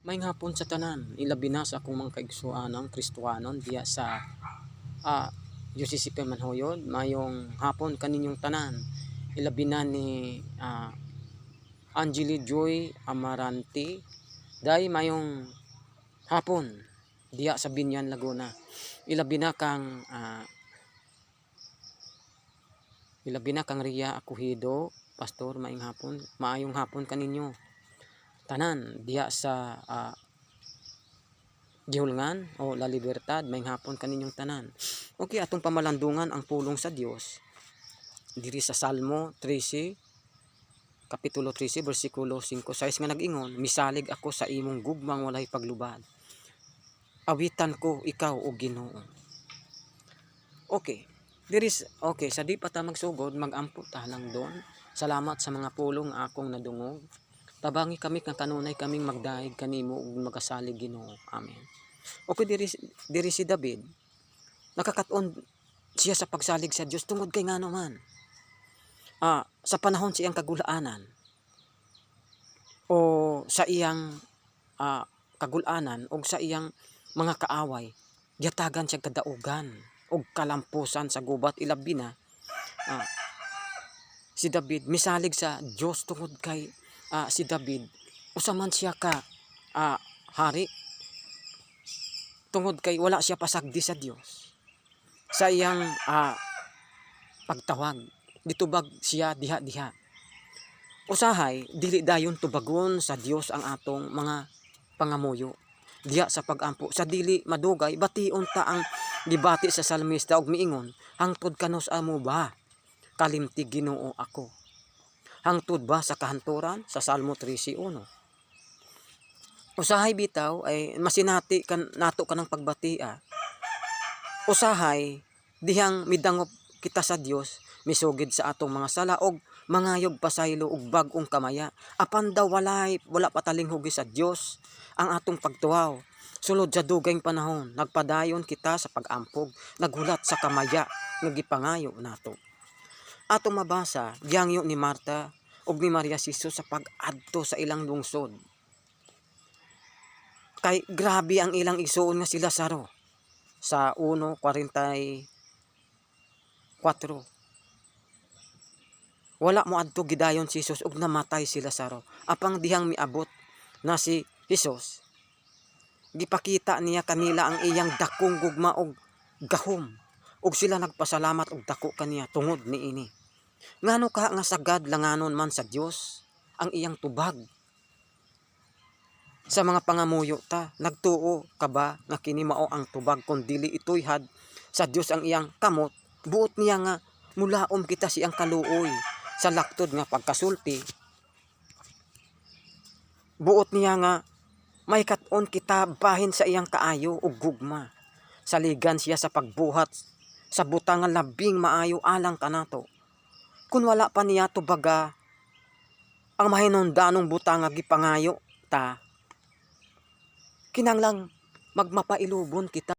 May hapon sa tanan, ilabi na sa akong mga kaigsuanang Kristohanon diya sa UCCP Manhoyod. Mayong hapon kaninyong tanan, ilabi na ni Angeli Joy Amarante. Dahil mayong hapon diya sa Binyan, Laguna. Ilabi na kang Ria Akuhido, Pastor, maayong hapon kaninyo tanan diya sa Gihulngan o La Libertad. May hapon kaninyong tanan. Okay, atong pamalandungan ang pulong sa Dios diri sa Salmo 13, kapitulo 13, versikulo 5-6 nga nag-ingon, misalig ako sa imong gugmang walay paglubad. Awitan ko ikaw o Ginoo. Okay. Sa di pa ta magsugod, mag-ampo ta lang doon. Salamat sa mga pulong akong nadungog. Tabangi kami kang kanunay kaming magdaig kanimo ug magasalig Ginoo. Amen. Okay, diri si David, nakakaton siya sa pagsalig sa Dios tungod kay ngano man. Sa panahon sa iyang kagulaanan o sa iyang kagulanan o sa iyang mga kaaway, yatagan siya kadaugan o kalampusan sa gubat. Ilabi na si David misalig sa Dios tungod kay si David usaman siya ka hari, tungod kay wala siya pasagdi sa Dios sa iyang pagtawag. Ditubag siya diha-diha. Usahay dili dayon tubagon sa Dios ang atong mga pangamuyo diya sa pagampo. Sa dili madugay bation ta ang gibati sa salmista og miingon, hangtod kanos amo ba kalimtig Ginoo ako? Hangtod ba sa kahanturan? Sa Salmo 13:1. Usahay bitaw ay masinati kan nato kanang pagbatia. Usahay dihang midangop kita sa Dios, misugid sa atong mga sala og mangayog pasaylo og bag-ong kamaya. Apan daw wala patalinghugi sa Dios ang atong pagtuaw. Sulod sa dugayng panahon, nagpadayon kita sa pag-ampog, naghulat sa kamaya nga gipangayo nato. Atong mabasa giyangyo ni Marta ug ni Maria Siso sa pag-adto sa ilang lungsod. Kay grabe ang ilang igsuon nga si Lazaro. Sa 1:44, wala mo adto gidayon si Jesus ug namatay si Lazaro. Apang dihang miabot na si Jesus, gipakita niya kanila ang iyang dakong gugma og gahom, ug sila nagpasalamat og dako kaniya tungod niini. Ngano ka nga sagad langanon man sa Dios ang iyang tubag sa mga pangamuyo ta? Nagtuo ka ba nga kini mao ang tubag kun dili itoy had sa Dios ang iyang kamot? Buot niya nga mulaom kita siyang kaluoy sa laktod nga pagkasulti. Buot niya nga may kat-on kita bahin sa iyang kaayo ug gugma. Saligan siya sa pagbuhat sa butang nga labing maayo alang kanato. Kun wala pa niya tubaga ang mahinungdanong butang nga gipangayo ta, kinanglang magmapailubon kita.